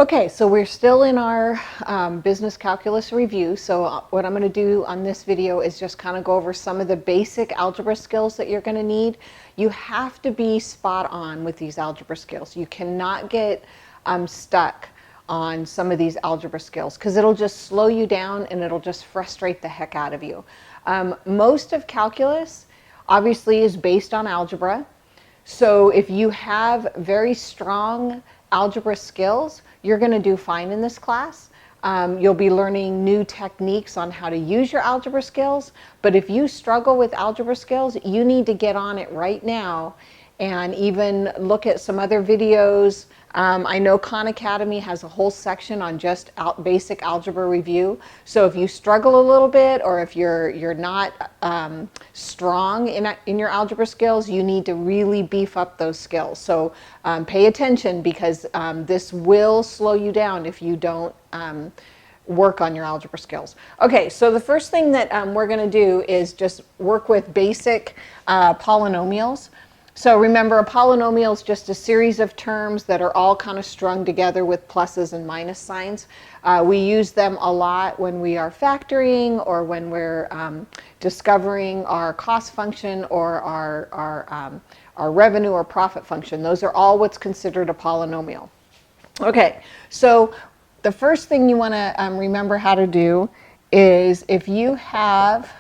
Okay, so we're still in our business calculus review. So what I'm going to do on this video is just kind of go over some of the basic algebra skills that you're going to need. You have to be spot on with these algebra skills. You cannot get stuck on some of these algebra skills because it'll just slow you down and it'll just frustrate the heck out of you. Most of calculus obviously is based on algebra. So if you have very strong algebra skills, you're going to do fine in this class. You'll be learning new techniques on how to use your algebra skills. But if you struggle with algebra skills, you need to get on it right now and even look at some other videos. I know Khan Academy has a whole section on just basic algebra review. So if you struggle a little bit, or if you're not strong in your algebra skills, you need to really beef up those skills. So pay attention, because this will slow you down if you don't work on your algebra skills. Okay, so the first thing that we're going to do is just work with basic polynomials. So remember, a polynomial is just a series of terms that are all kind of strung together with pluses and minus signs. We use them a lot when we are factoring, or when we're discovering our cost function, or our revenue or profit function. Those are all what's considered a polynomial. Okay, so the first thing you want to remember how to do is, if you have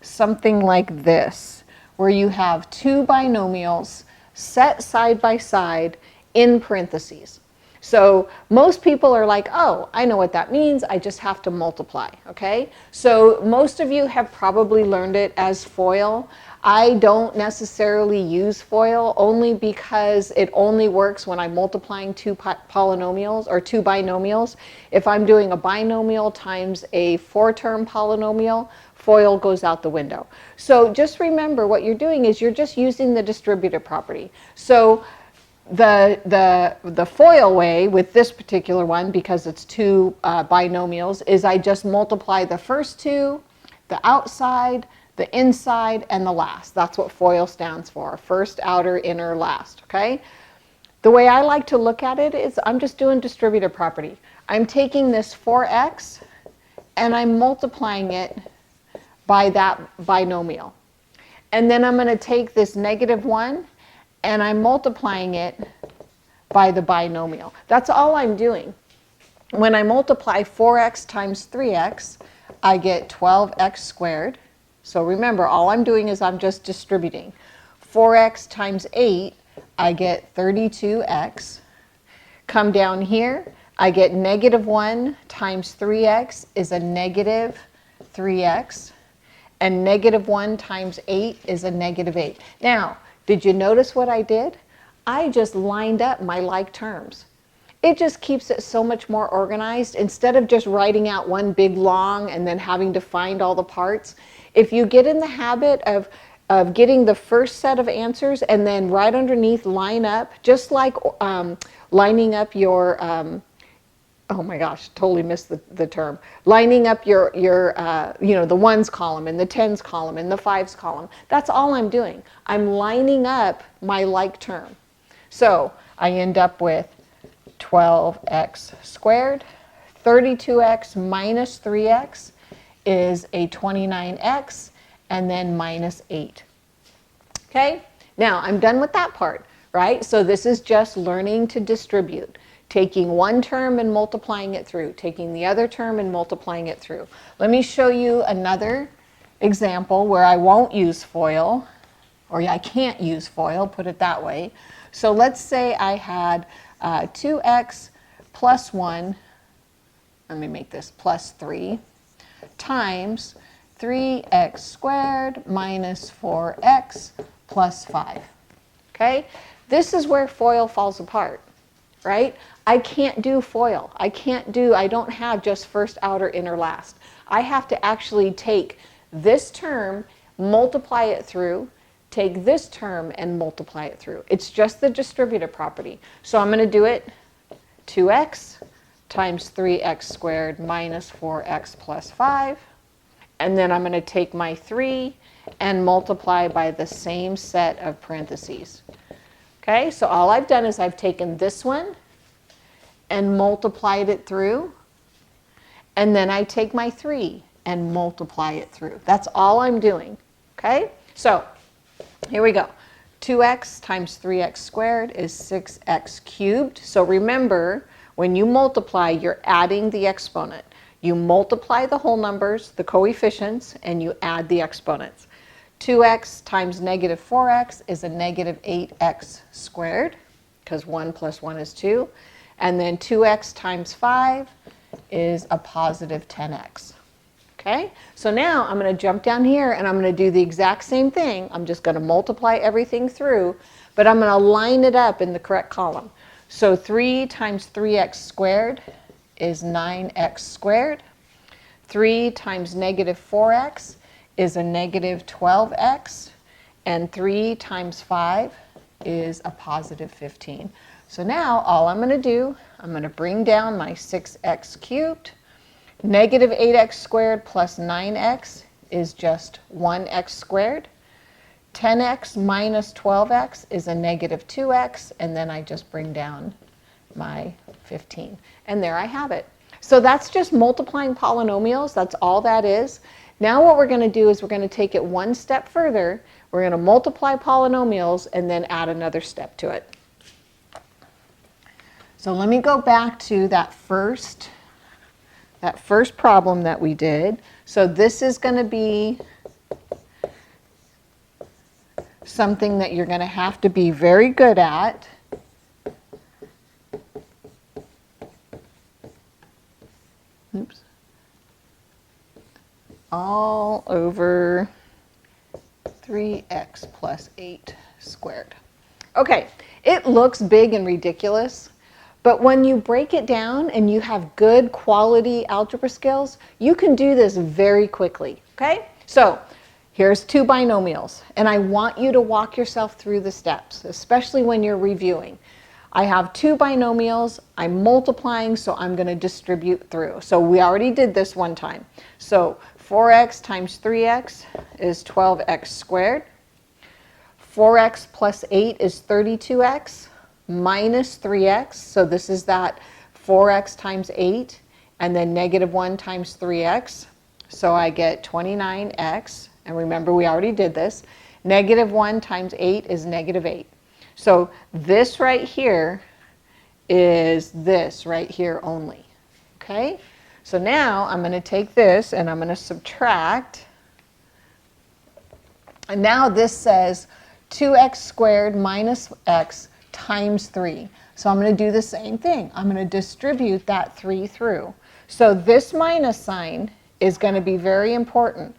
something like this, where you have two binomials set side by side in parentheses. So most people are like, oh, I know what that means. I just have to multiply, okay? So most of you have probably learned it as FOIL. I don't necessarily use FOIL, only because it only works when I'm multiplying two polynomials or two binomials. If I'm doing a binomial times a 4-term polynomial, FOIL goes out the window. So just remember, what you're doing is you're just using the distributive property. So the FOIL way with this particular one, because it's two binomials, is I just multiply the first two, the outside, the inside, and the last. That's what FOIL stands for: first, outer, inner, last, okay? The way I like to look at it is I'm just doing distributive property. I'm taking this 4x and I'm multiplying it by that binomial. And then I'm going to take this -1 and I'm multiplying it by the binomial. That's all I'm doing. When I multiply 4x times 3x, I get 12x squared. So remember, all I'm doing is I'm just distributing. 4x times 8, I get 32x. Come down here, I get -1 times 3x is a -3x. And -1 times 8 is a -8. Now, did you notice what I did? I just lined up my like terms. It just keeps it so much more organized. Instead of just writing out one big long and then having to find all the parts, if you get in the habit of getting the first set of answers and then right underneath line up, just like lining up your oh my gosh, totally missed the term. Lining up your the ones column and the tens column and the fives column. That's all I'm doing. I'm lining up my like term. So I end up with 12x squared. 32x minus 3x is a 29x, and then minus 8. Okay? Now I'm done with that part, right? So this is just learning to distribute. Taking one term and multiplying it through, taking the other term and multiplying it through. Let me show you another example where I won't use FOIL, or I can't use FOIL, put it that way. So let's say I had 2x plus 1, let me make this plus 3, times 3x squared minus 4x plus 5. Okay? This is where FOIL falls apart, right? I can't do FOIL. I don't have just first, outer, inner, last. I have to actually take this term, multiply it through, take this term and multiply it through. It's just the distributive property. So I'm going to do it 2x times 3x squared minus 4x plus 5. And then I'm going to take my 3 and multiply by the same set of parentheses. Okay, so all I've done is I've taken this one and multiplied it through. And then I take my 3 and multiply it through. That's all I'm doing. Okay? So here we go. 2x times 3x squared is 6x cubed. So remember, when you multiply, you're adding the exponent. You multiply the whole numbers, the coefficients, and you add the exponents. 2x times negative 4x is a negative 8x squared, because 1 plus 1 is 2. And then 2x times 5 is a positive 10x. Okay, so now I'm going to jump down here and I'm going to do the exact same thing. I'm just going to multiply everything through, but I'm going to line it up in the correct column. So 3 times 3x squared is 9x squared. 3 times negative 4x is a negative 12x. And 3 times 5 is a positive 15. So now all I'm going to do, I'm going to bring down my 6x cubed. Negative 8x squared plus 9x is just 1x squared. 10x minus 12x is a negative 2x, and then I just bring down my 15. And there I have it. So that's just multiplying polynomials. That's all that is. Now what we're going to do is we're going to take it one step further. We're going to multiply polynomials and then add another step to it. So let me go back to that first problem that we did. So this is going to be something that you're going to have to be very good at. Oops. All over 3x plus 8 squared. Okay, it looks big and ridiculous. But when you break it down and you have good quality algebra skills, you can do this very quickly, okay? So here's two binomials, and I want you to walk yourself through the steps, especially when you're reviewing. I have two binomials, I'm multiplying, so I'm going to distribute through. So we already did this one time. So 4x times 3x is 12x squared. 4x plus 8 is 32x. Minus 3x, so this is that 4x times 8, and then negative 1 times 3x, so I get 29x, and remember we already did this. Negative 1 times 8 is negative 8. So this right here is this right here only, okay? So now I'm going to take this and I'm going to subtract, and now this says 2x squared minus x times 3. So I'm going to do the same thing. I'm going to distribute that 3 through. So this minus sign is going to be very important.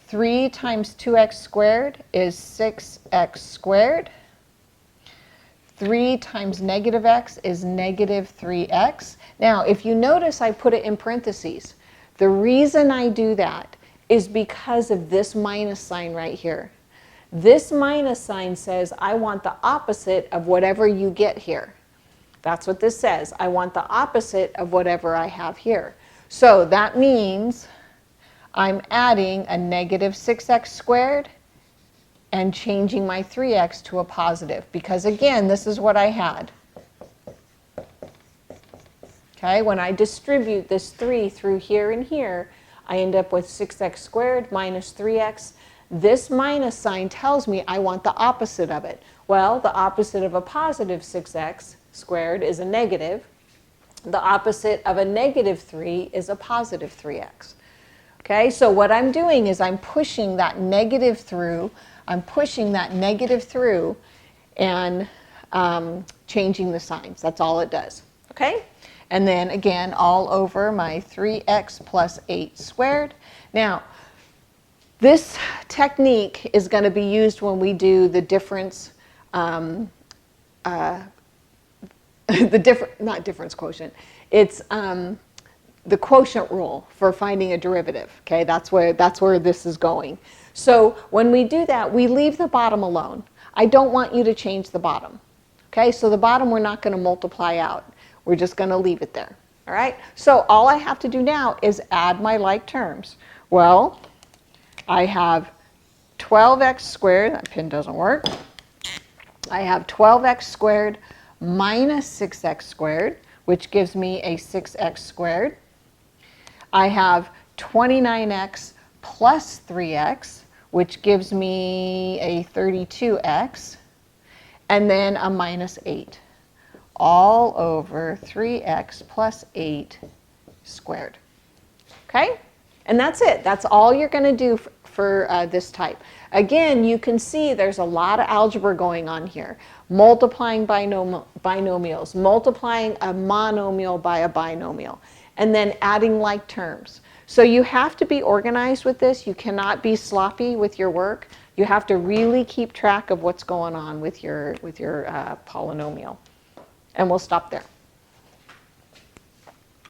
3 times 2x squared is 6x squared. 3 times negative x is negative 3x. Now, if you notice, I put it in parentheses. The reason I do that is because of this minus sign right here. This minus sign says I want the opposite of whatever you get here. That's what this says. I want the opposite of whatever I have here. So that means I'm adding a negative 6x squared and changing my 3x to a positive. Because again, this is what I had. Okay, when I distribute this 3 through here and here, I end up with 6x squared minus 3x. This minus sign tells me I want the opposite of it. Well, the opposite of a positive 6x squared is a negative. The opposite of a negative 3 is a positive 3x. Okay, so what I'm doing is I'm pushing that negative through. I'm pushing that negative through and changing the signs. That's all it does. Okay, and then again, all over my 3x plus 8 squared. Now, this technique is going to be used when we do the difference, not difference quotient. It's the quotient rule for finding a derivative. Okay, that's where this is going. So when we do that, we leave the bottom alone. I don't want you to change the bottom. Okay, so the bottom we're not going to multiply out. We're just going to leave it there. All right. So all I have to do now is add my like terms. Well, I have 12x squared, that pin doesn't work. I have 12x squared minus 6x squared, which gives me a 6x squared. I have 29x plus 3x, which gives me a 32x, and then a minus 8, all over 3x plus 8 squared. Okay? And that's it. That's all you're going to do for this type. Again, you can see there's a lot of algebra going on here. Multiplying binomials, multiplying a monomial by a binomial, and then adding like terms. So you have to be organized with this. You cannot be sloppy with your work. You have to really keep track of what's going on with your polynomial. And we'll stop there.